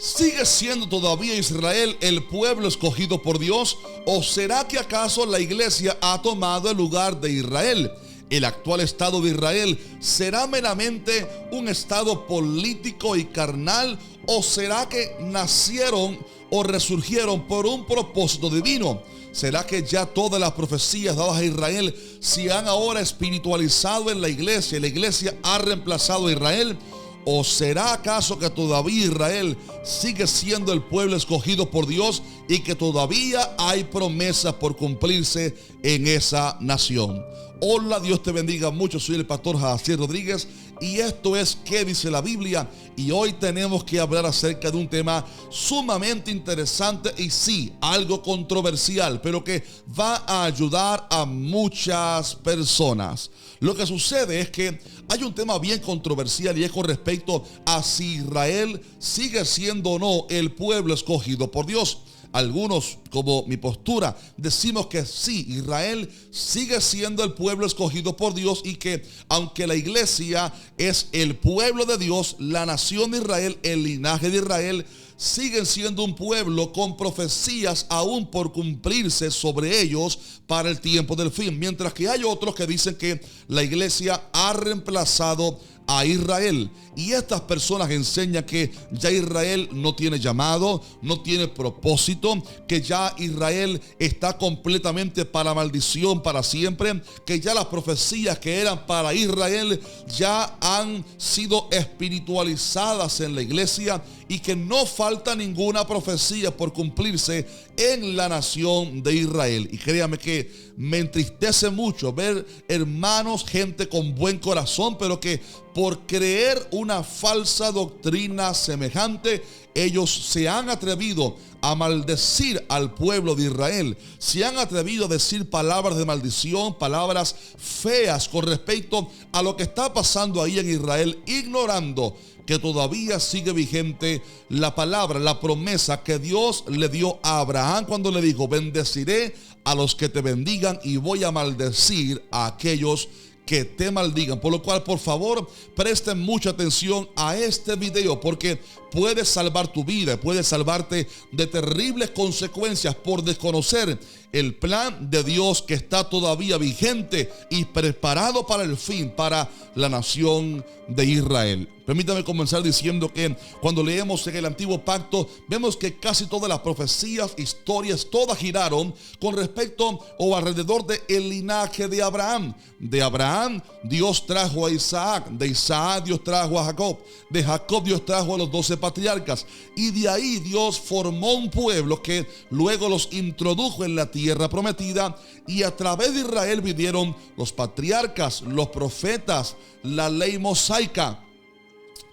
¿Sigue siendo todavía Israel el pueblo escogido por Dios? ¿O será que acaso la iglesia ha tomado el lugar de Israel? ¿El actual estado de Israel será meramente un estado político y carnal? ¿O será que nacieron o resurgieron por un propósito divino? ¿Será que ya todas las profecías dadas a Israel se han ahora espiritualizado en la iglesia y la iglesia ha reemplazado a Israel? ¿O será acaso que todavía Israel sigue siendo el pueblo escogido por Dios y que todavía hay promesas por cumplirse en esa nación? Hola, Dios te bendiga mucho. Soy el pastor Jaciel Rodríguez y esto es ¿Qué dice la Biblia? Y hoy tenemos que hablar acerca de un tema sumamente interesante y sí, algo controversial, pero que va a ayudar a muchas personas. Lo que sucede es que hay un tema bien controversial y es con respecto a si Israel sigue siendo o no el pueblo escogido por Dios. Algunos, como mi postura, decimos que sí, Israel sigue siendo el pueblo escogido por Dios y que aunque la iglesia es el pueblo de Dios, la nación de Israel, el linaje de Israel, siguen siendo un pueblo con profecías aún por cumplirse sobre ellos para el tiempo del fin. Mientras que hay otros que dicen que la iglesia ha reemplazado a Israel. Y estas personas enseñan que ya Israel no tiene llamado, no tiene propósito, que ya Israel está completamente para maldición para siempre, que ya las profecías que eran para Israel ya han sido espiritualizadas en la iglesia y que no falta ninguna profecía por cumplirse en la nación de Israel. Y créame que me entristece mucho ver hermanos, gente con buen corazón, pero que por creer una falsa doctrina semejante, ellos se han atrevido a maldecir al pueblo de Israel, se han atrevido a decir palabras de maldición, palabras feas con respecto a lo que está pasando ahí en Israel, ignorando que todavía sigue vigente la palabra, la promesa que Dios le dio a Abraham cuando le dijo: bendeciré a los que te bendigan y voy a maldecir a aquellos que te maldigan. Por lo cual, por favor, presten mucha atención a este video, porque puede salvar tu vida, puede salvarte de terribles consecuencias por desconocer el plan de Dios que está todavía vigente y preparado para el fin, para la nación de Israel. Permítame comenzar diciendo que cuando leemos en el Antiguo Pacto, vemos que casi todas las profecías, historias, todas giraron con respecto o alrededor del linaje de Abraham. De Abraham, Dios trajo a Isaac. De Isaac, Dios trajo a Jacob. De Jacob, Dios trajo a los 12 patriarcas. Y de ahí Dios formó un pueblo que luego los introdujo en la tierra prometida. Y a través de Israel vinieron los patriarcas, los profetas, la ley mosaica.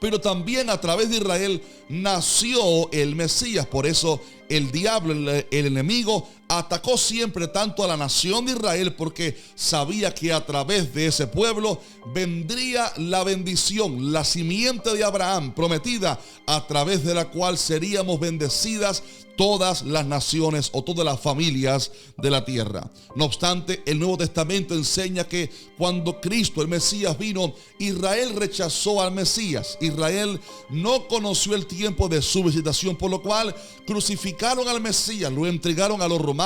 Pero también a través de Israel nació el Mesías. Por eso el diablo, el enemigo, atacó siempre tanto a la nación de Israel, porque sabía que a través de ese pueblo vendría la bendición, la simiente de Abraham prometida, a través de la cual seríamos bendecidas todas las naciones o todas las familias de la tierra. No obstante, el Nuevo Testamento enseña que cuando Cristo, el Mesías, vino, Israel rechazó al Mesías. Israel no conoció el tiempo de su visitación, por lo cual crucificaron al Mesías, lo entregaron a los romanos,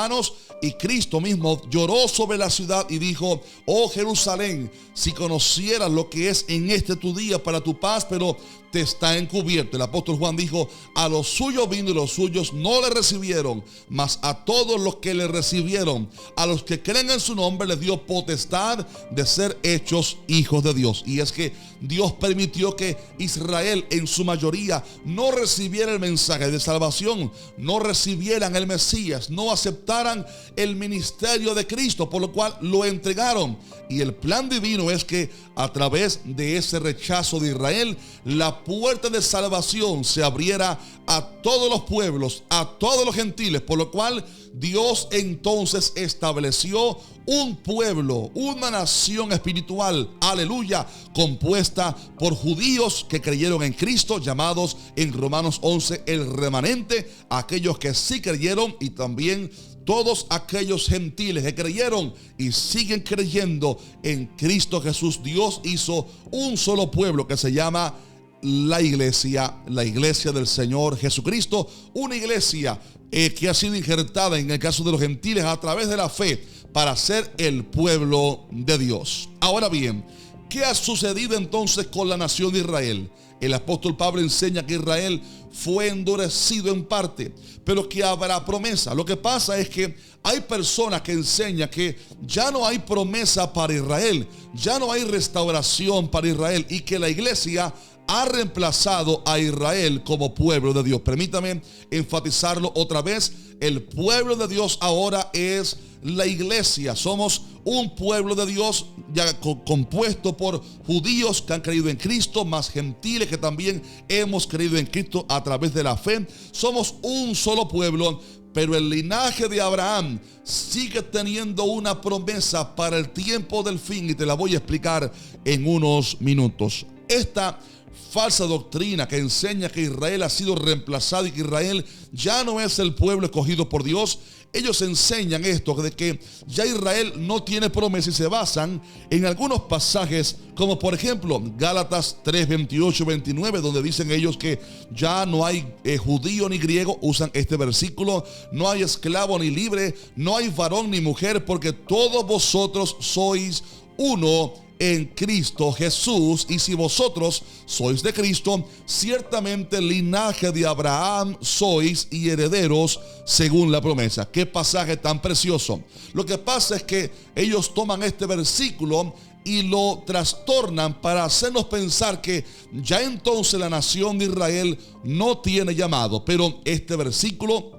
y Cristo mismo lloró sobre la ciudad y dijo: oh Jerusalén, si conocieras lo que es en este tu día para tu paz, pero te está encubierto. El apóstol Juan dijo: a los suyos vino y los suyos no le recibieron, mas a todos los que le recibieron, a los que creen en su nombre, les dio potestad de ser hechos hijos de Dios. Y es que Dios permitió que Israel en su mayoría no recibiera el mensaje de salvación, no recibieran el Mesías, no aceptaran el ministerio de Cristo, por lo cual lo entregaron. Y el plan divino es que a través de ese rechazo de Israel, la puerta de salvación se abriera a todos los pueblos, a todos los gentiles, por lo cual Dios entonces estableció un pueblo, una nación espiritual, aleluya, compuesta por judíos que creyeron en Cristo, llamados en Romanos 11 el remanente, aquellos que sí creyeron, y también todos aquellos gentiles que creyeron y siguen creyendo en Cristo Jesús. Dios hizo un solo pueblo que se llama la iglesia del Señor Jesucristo, una iglesia que ha sido injertada en el caso de los gentiles a través de la fe para ser el pueblo de Dios. Ahora bien, ¿qué ha sucedido entonces con la nación de Israel? El apóstol Pablo enseña que Israel fue endurecido en parte, pero que habrá promesa. Lo que pasa es que hay personas que enseñan que ya no hay promesa para Israel, ya no hay restauración para Israel y que la iglesia ha reemplazado a Israel como pueblo de Dios. Permítame enfatizarlo otra vez. El pueblo de Dios ahora es la iglesia. Somos un pueblo de Dios ya compuesto por judíos que han creído en Cristo, más gentiles que también hemos creído en Cristo a través de la fe. Somos un solo pueblo, pero el linaje de Abraham sigue teniendo una promesa para el tiempo del fin y te la voy a explicar en unos minutos. Esta falsa doctrina que enseña que Israel ha sido reemplazado y que Israel ya no es el pueblo escogido por Dios. Ellos enseñan esto de que ya Israel no tiene promesa y se basan en algunos pasajes como por ejemplo Gálatas 3, 28, 29, donde dicen ellos que ya no hay judío ni griego, usan este versículo, no hay esclavo ni libre, no hay varón ni mujer, porque todos vosotros sois uno en Cristo Jesús, y si vosotros sois de Cristo, ciertamente linaje de Abraham sois y herederos según la promesa. Qué pasaje tan precioso. Lo que pasa es que ellos toman este versículo y lo trastornan para hacernos pensar que ya entonces la nación de Israel no tiene llamado. Pero este versículo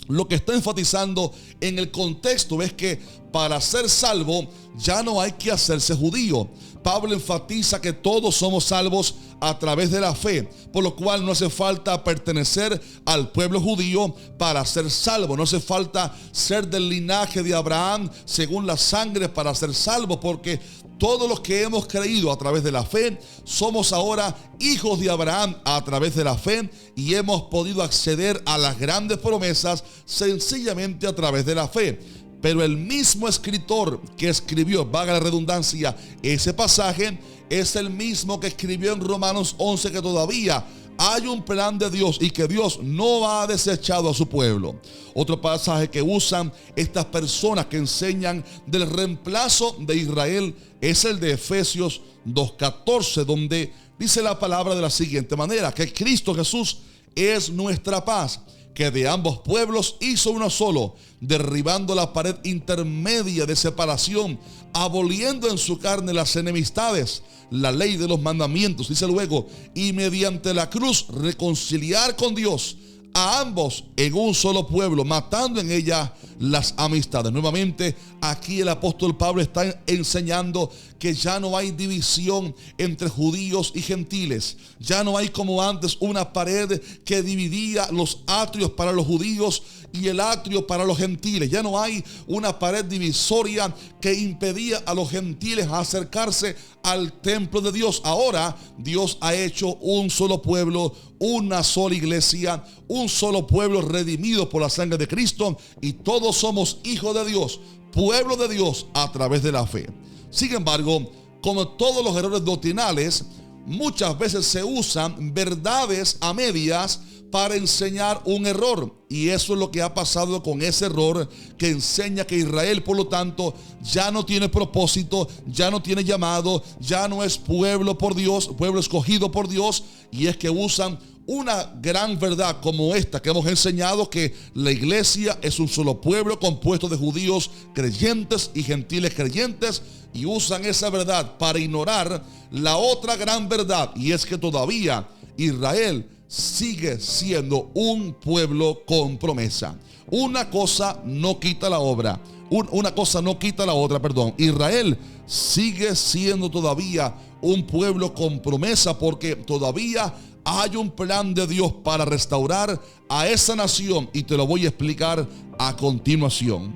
lo que está enfatizando en el contexto es que para ser salvo ya no hay que hacerse judío. Pablo enfatiza que todos somos salvos a través de la fe, por lo cual no hace falta pertenecer al pueblo judío para ser salvo. No hace falta ser del linaje de Abraham según la sangre para ser salvo, porque todos los que hemos creído a través de la fe somos ahora hijos de Abraham a través de la fe y hemos podido acceder a las grandes promesas sencillamente a través de la fe. Pero el mismo escritor que escribió, valga la redundancia, ese pasaje es el mismo que escribió en Romanos 11 que todavía hay un plan de Dios y que Dios no ha desechado a su pueblo. Otro pasaje que usan estas personas que enseñan del reemplazo de Israel es el de Efesios 2:14, donde dice la palabra de la siguiente manera: que Cristo Jesús es nuestra paz, que de ambos pueblos hizo uno solo, derribando la pared intermedia de separación, aboliendo en su carne las enemistades, la ley de los mandamientos, dice luego, y mediante la cruz reconciliar con Dios a ambos en un solo pueblo, matando en ella las amistades. Nuevamente, aquí el apóstol Pablo está enseñando que ya no hay división entre judíos y gentiles. Ya no hay como antes una pared que dividía los atrios para los judíos y el atrio para los gentiles. Ya no hay una pared divisoria que impedía a los gentiles acercarse al templo de Dios. Ahora Dios ha hecho un solo pueblo, una sola iglesia, un solo pueblo redimido por la sangre de Cristo, y todos somos hijos de Dios, pueblo de Dios a través de la fe. Sin embargo, como todos los errores doctrinales, muchas veces se usan verdades a medias para enseñar un error, y eso es lo que ha pasado con ese error que enseña que Israel, por lo tanto, ya no tiene propósito, ya no tiene llamado, ya no es pueblo por Dios, pueblo escogido por Dios. Y es que usan una gran verdad como esta que hemos enseñado, que la iglesia es un solo pueblo compuesto de judíos creyentes y gentiles creyentes, y usan esa verdad para ignorar la otra gran verdad, y es que todavía Israel sigue siendo un pueblo con promesa. Una cosa no quita la otra. Una cosa no quita la otra, perdón. Israel sigue siendo todavía un pueblo con promesa, porque todavía hay un plan de Dios para restaurar a esa nación, y te lo voy a explicar a continuación.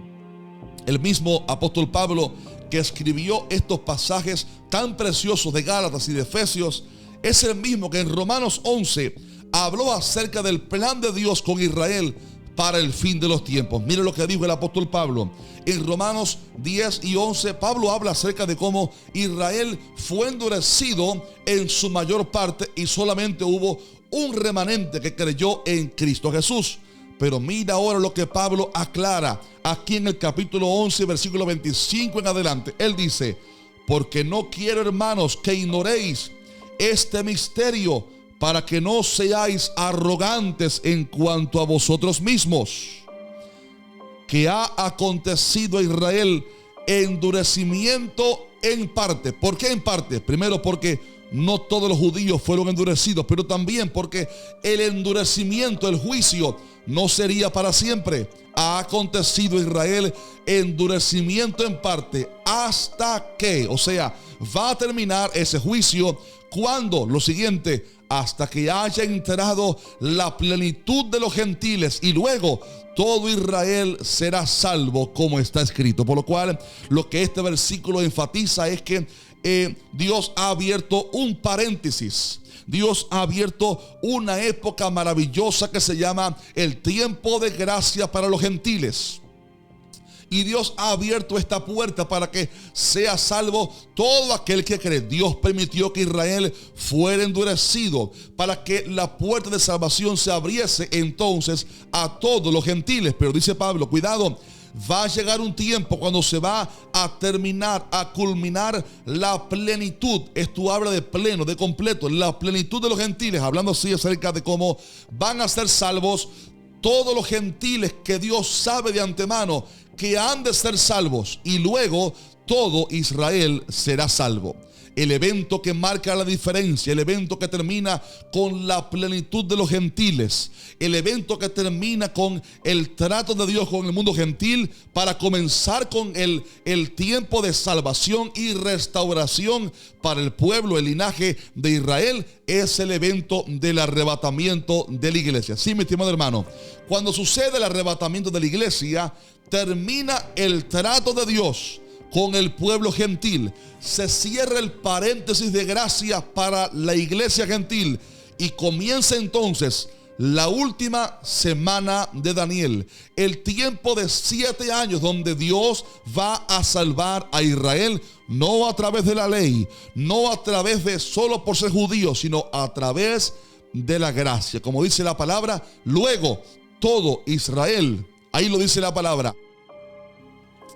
El mismo apóstol Pablo, que escribió estos pasajes tan preciosos de Gálatas y de Efesios, es el mismo que en Romanos 11 habló acerca del plan de Dios con Israel para el fin de los tiempos. Mire lo que dijo el apóstol Pablo. En Romanos 10 y 11, Pablo habla acerca de cómo Israel fue endurecido en su mayor parte y solamente hubo un remanente que creyó en Cristo Jesús. Pero mira ahora lo que Pablo aclara aquí en el capítulo 11, versículo 25 en adelante. Él dice: porque no quiero, hermanos, que ignoréis este misterio, para que no seáis arrogantes en cuanto a vosotros mismos, que ha acontecido a Israel endurecimiento en parte. ¿Por qué en parte? Primero, porque no todos los judíos fueron endurecidos, pero también porque el endurecimiento, el juicio, no sería para siempre. Ha acontecido a Israel endurecimiento en parte, hasta que, o sea, va a terminar ese juicio cuando, lo siguiente, hasta que haya entrado la plenitud de los gentiles, y luego todo Israel será salvo, como está escrito. Por lo cual, lo que este versículo enfatiza es que Dios ha abierto un paréntesis. Dios ha abierto una época maravillosa que se llama el tiempo de gracia para los gentiles. Y Dios ha abierto esta puerta para que sea salvo todo aquel que cree. Dios permitió que Israel fuera endurecido para que la puerta de salvación se abriese entonces a todos los gentiles. Pero dice Pablo, cuidado, va a llegar un tiempo cuando se va a terminar, a culminar la plenitud. Esto habla de pleno, de completo, la plenitud de los gentiles, hablando así acerca de cómo van a ser salvos todos los gentiles que Dios sabe de antemano que han de ser salvos, y luego todo Israel será salvo. El evento que marca la diferencia, el evento que termina con la plenitud de los gentiles, el evento que termina con el trato de Dios con el mundo gentil para comenzar con el tiempo de salvación y restauración para el pueblo, el linaje de Israel, es el evento del arrebatamiento de la iglesia. Sí, mi estimado hermano, cuando sucede el arrebatamiento de la iglesia, termina el trato de Dios con el pueblo gentil. Se cierra el paréntesis de gracia para la iglesia gentil y comienza entonces la última semana de Daniel, el tiempo de 7 años donde Dios va a salvar a Israel, no a través de la ley, no a través de solo por ser judío, sino a través de la gracia. Como dice la palabra, luego todo Israel, ahí lo dice la palabra,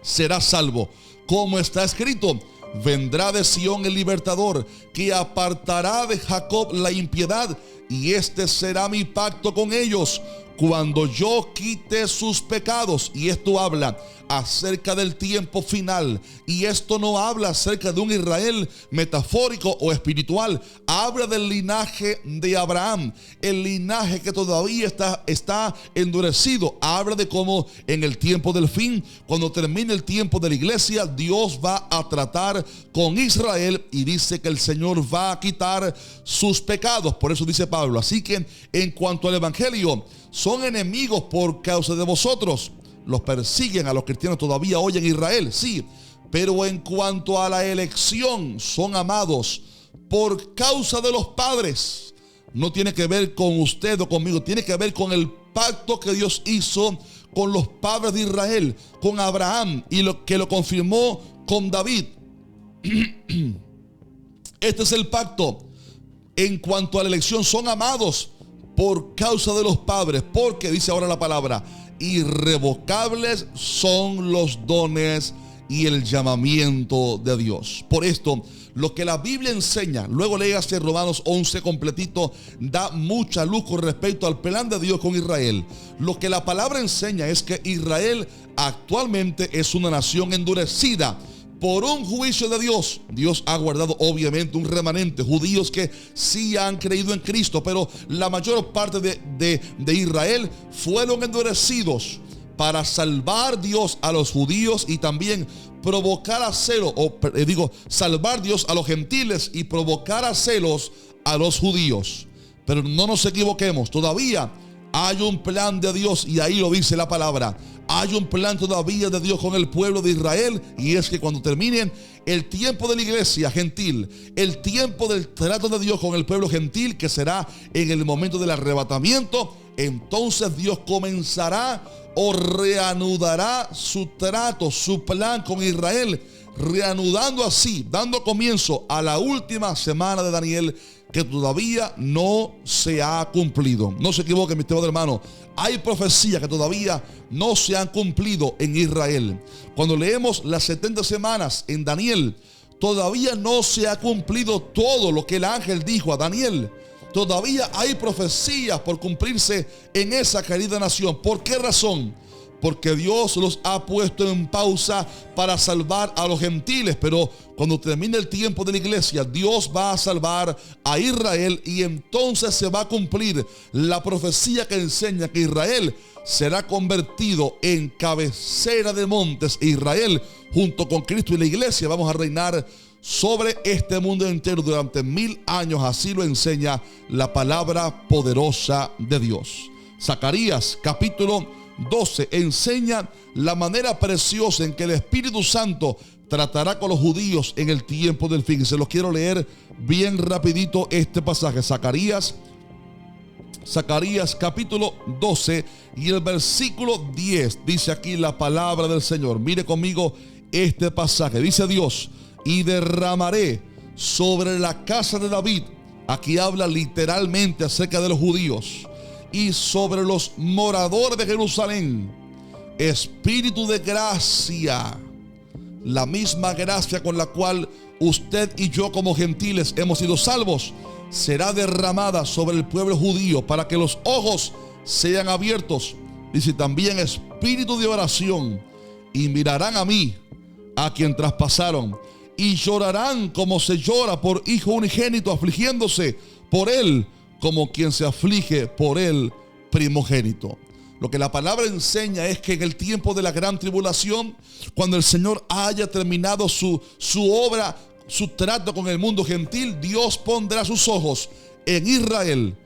será salvo. Como está escrito, vendrá de Sión el libertador, que apartará de Jacob la impiedad, y este será mi pacto con ellos, cuando yo quite sus pecados. Y esto habla acerca del tiempo final, y esto no habla acerca de un Israel metafórico o espiritual. Habla del linaje de Abraham, el linaje que todavía está endurecido. Habla de cómo en el tiempo del fin, cuando termine el tiempo de la iglesia, Dios va a tratar con Israel, y dice que el Señor va a quitar sus pecados. Por eso dice Pablo, así que en cuanto al evangelio, son enemigos por causa de vosotros. Los persiguen a los cristianos todavía hoy en Israel, sí. Pero en cuanto a la elección, son amados por causa de los padres. No tiene que ver con usted o conmigo, tiene que ver con el pacto que Dios hizo con los padres de Israel, con Abraham, y lo que lo confirmó con David. Este es el pacto. En cuanto a la elección, son amados por causa de los padres, porque dice ahora la palabra, irrevocables son los dones y el llamamiento de Dios. Por esto, lo que la Biblia enseña, luego léase Romanos 11 completito, da mucha luz con respecto al plan de Dios con Israel. Lo que la palabra enseña es que Israel actualmente es una nación endurecida por un juicio de Dios. Dios ha guardado obviamente un remanente, judíos que sí han creído en Cristo, pero la mayor parte de Israel fueron endurecidos para salvar Dios a los judíos y también provocar a celos, salvar Dios a los gentiles y provocar a celos a los judíos. Pero no nos equivoquemos, todavía hay un plan de Dios, y ahí lo dice la palabra. Hay un plan todavía de Dios con el pueblo de Israel, y es que cuando terminen el tiempo de la iglesia gentil, el tiempo del trato de Dios con el pueblo gentil, que será en el momento del arrebatamiento, entonces Dios comenzará o reanudará su trato, su plan con Israel, reanudando así, dando comienzo a la última semana de Daniel, que todavía no se ha cumplido. No se equivoque, mi estimado hermano, hay profecías que todavía no se han cumplido en Israel. Cuando leemos las 70 semanas en Daniel, todavía no se ha cumplido todo lo que el ángel dijo a Daniel. Todavía hay profecías por cumplirse en esa querida nación. ¿Por qué razón? Porque Dios los ha puesto en pausa para salvar a los gentiles. Pero cuando termine el tiempo de la iglesia, Dios va a salvar a Israel, y entonces se va a cumplir la profecía que enseña que Israel será convertido en cabecera de montes. Israel, junto con Cristo y la iglesia, vamos a reinar sobre este mundo entero durante 1000 años. Así lo enseña la palabra poderosa de Dios. Zacarías capítulo 12 enseña la manera preciosa en que el Espíritu Santo tratará con los judíos en el tiempo del fin. Se los quiero leer bien rapidito este pasaje. Zacarías capítulo 12 y el versículo 10. Dice aquí la palabra del Señor. Mire conmigo este pasaje. Dice Dios: y derramaré sobre la casa de David. Aquí habla literalmente acerca de los judíos. Y sobre los moradores de Jerusalén, espíritu de gracia, la misma gracia con la cual usted y yo como gentiles hemos sido salvos, será derramada sobre el pueblo judío para que los ojos sean abiertos. Dice también espíritu de oración, y mirarán a mí, a quien traspasaron, y llorarán como se llora por hijo unigénito, afligiéndose por él como quien se aflige por el primogénito. Lo que la palabra enseña es que en el tiempo de la gran tribulación, cuando el Señor haya terminado su obra, su trato con el mundo gentil, Dios pondrá sus ojos en Israel,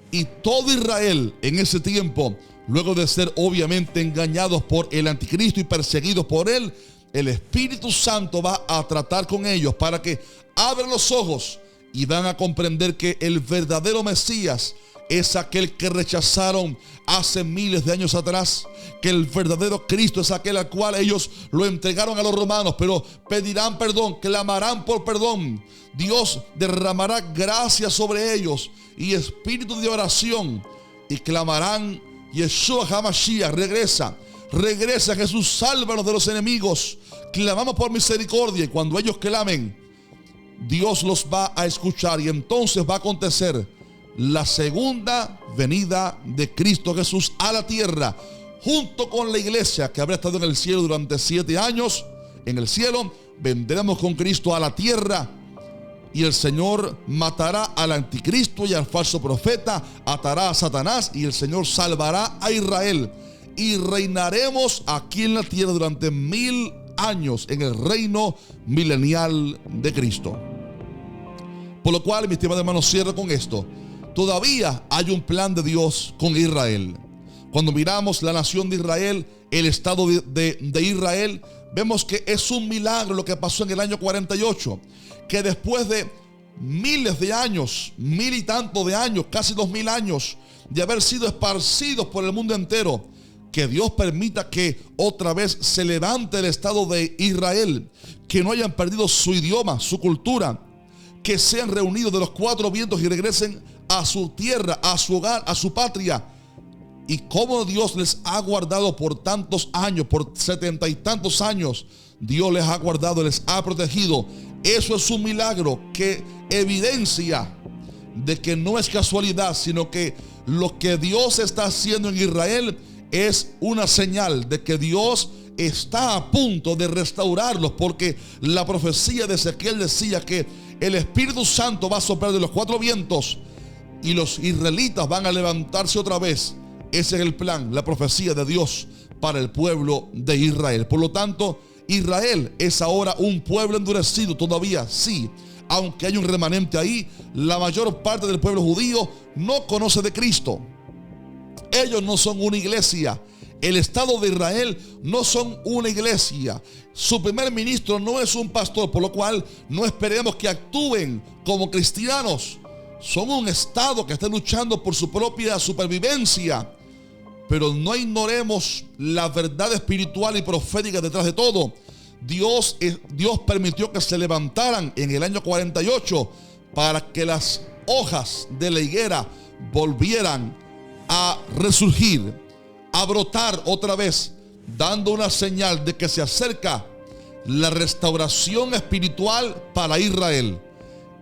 y todo Israel en ese tiempo, luego de ser obviamente engañados por el anticristo y perseguidos por él, el Espíritu Santo va a tratar con ellos para que abran los ojos y van a comprender que el verdadero Mesías es aquel que rechazaron hace miles de años atrás, que el verdadero Cristo es aquel al cual ellos lo entregaron a los romanos, pero pedirán perdón, clamarán por perdón. Dios derramará gracia sobre ellos y espíritu de oración, y clamarán: Yeshua HaMashiach, regresa Jesús, sálvanos de los enemigos. Clamamos por misericordia, y cuando ellos clamen, Dios los va a escuchar, y entonces va a acontecer la segunda venida de Cristo Jesús a la tierra, junto con la iglesia que habrá estado en el cielo durante 7 años. En el cielo vendremos con Cristo a la tierra, y el Señor matará al anticristo y al falso profeta, atará a Satanás, y el Señor salvará a Israel, y reinaremos aquí en la tierra durante 1000 años en el reino milenial de Cristo. Por lo cual, mis estimados hermanos, cierro con esto. Todavía hay un plan de Dios con Israel. Cuando miramos la nación de Israel, el estado de Israel, vemos que es un milagro lo que pasó en el año 48, que después de miles de años, 1000 y tantos de años, casi 2000 años de haber sido esparcidos por el mundo entero, que Dios permita que otra vez se levante el estado de Israel, que no hayan perdido su idioma, su cultura, que sean reunidos de los 4 vientos y regresen a su tierra, a su hogar, a su patria. Y cómo Dios les ha guardado por tantos años, por 70 y tantos años, Dios les ha guardado, les ha protegido. Eso es un milagro que evidencia de que no es casualidad, sino que lo que Dios está haciendo en Israel es una señal de que Dios está a punto de restaurarlos, porque la profecía de Ezequiel decía que el Espíritu Santo va a soplar de los 4 vientos y los israelitas van a levantarse otra vez. Ese es el plan, la profecía de Dios para el pueblo de Israel. Por lo tanto, Israel es ahora un pueblo endurecido todavía, sí. Aunque hay un remanente ahí, la mayor parte del pueblo judío no conoce de Cristo. Ellos no son una iglesia. El Estado de Israel no son una iglesia. Su primer ministro no es un pastor, por lo cual no esperemos que actúen como cristianos. son un estado que está luchando por su propia supervivencia. Pero no ignoremos la verdad espiritual y profética detrás de todo. Dios permitió que se levantaran en el año 48 para que las hojas de la higuera volvieran a resurgir, a brotar otra vez, dando una señal de que se acerca la restauración espiritual para Israel.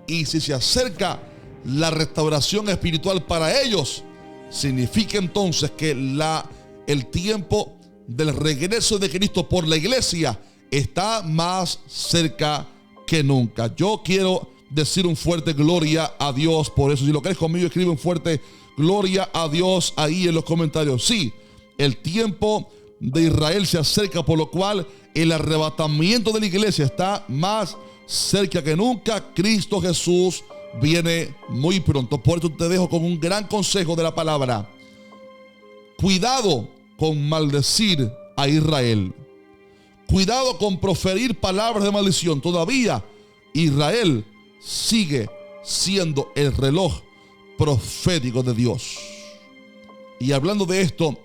Y si se acerca la restauración espiritual para ellos, significa entonces que el tiempo del regreso de Cristo por la iglesia está más cerca que nunca. Yo quiero decir un fuerte gloria a Dios por eso. Si lo crees conmigo, escribe un fuerte gloria a Dios ahí en los comentarios. Sí, el tiempo de Israel se acerca, por lo cual el arrebatamiento de la iglesia está más cerca que nunca. Cristo Jesús viene muy pronto. Por eso te dejo con un gran consejo de la palabra. Cuidado con maldecir a Israel. Cuidado con proferir palabras de maldición. Todavía Israel sigue siendo el reloj profético de Dios. Y hablando de esto,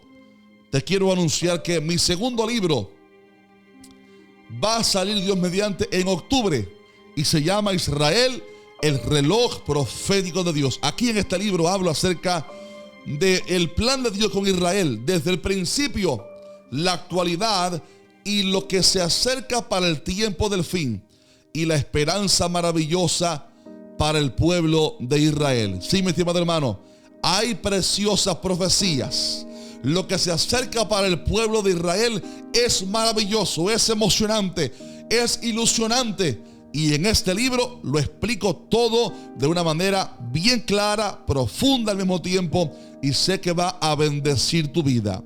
te quiero anunciar que mi segundo libro va a salir, Dios mediante, en octubre, y se llama Israel, el reloj profético de Dios. Aquí en este libro hablo acerca del plan de Dios con Israel, desde el principio, la actualidad y lo que se acerca para el tiempo del fin, y la esperanza maravillosa para el pueblo de Israel. Sí, mi estimado hermano, hay preciosas profecías. Lo que se acerca para el pueblo de Israel es maravilloso, es emocionante, es ilusionante. Y en este libro lo explico todo de una manera bien clara, profunda al mismo tiempo, y sé que va a bendecir tu vida.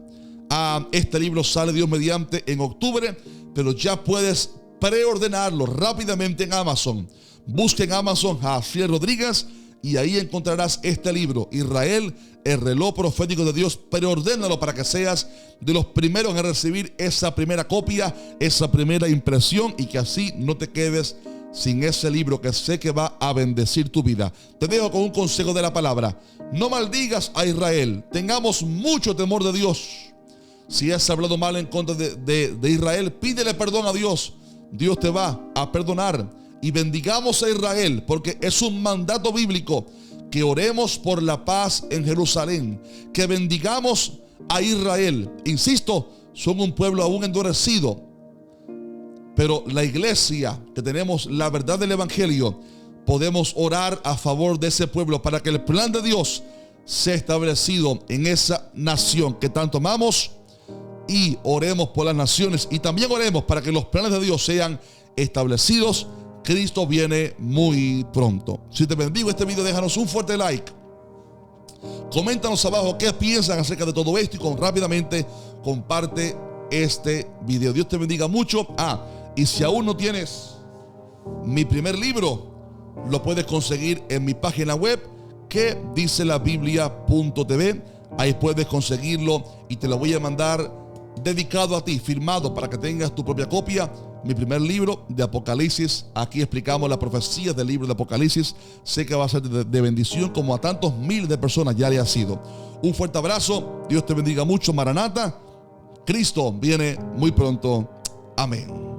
Este libro sale, Dios mediante, en octubre, pero ya puedes preordenarlo rápidamente en Amazon. Busca en Amazon Jaciel Rodríguez y ahí encontrarás este libro, Israel, el reloj profético de Dios. Preordénalo para que seas de los primeros en recibir esa primera copia, esa primera impresión, y que así no te quedes sin ese libro que sé que va a bendecir tu vida. Te dejo con un consejo de la palabra. No maldigas a Israel. Tengamos mucho temor de Dios. Si has hablado mal en contra de Israel, pídele perdón a Dios. Dios te va a perdonar. Y bendigamos a Israel, porque es un mandato bíblico que oremos por la paz en Jerusalén, que bendigamos a Israel. Insisto, son un pueblo aún endurecido, pero la iglesia, que tenemos la verdad del evangelio, podemos orar a favor de ese pueblo para que el plan de Dios sea establecido en esa nación que tanto amamos. Y oremos por las naciones, y también oremos para que los planes de Dios sean establecidos. Cristo viene muy pronto. Si te bendigo este video, déjanos un fuerte like. Coméntanos abajo qué piensan acerca de todo esto, y rápidamente comparte este video. Dios te bendiga mucho. Y si aún no tienes mi primer libro, lo puedes conseguir en mi página web, que dice labiblia.tv. Ahí puedes conseguirlo y te lo voy a mandar dedicado a ti, firmado, para que tengas tu propia copia. Mi primer libro de Apocalipsis. Aquí explicamos la profecía del libro de Apocalipsis. Sé que va a ser de bendición, como a tantos miles de personas ya le ha sido. Un fuerte abrazo. Dios te bendiga mucho. Maranata. Cristo viene muy pronto. Amén.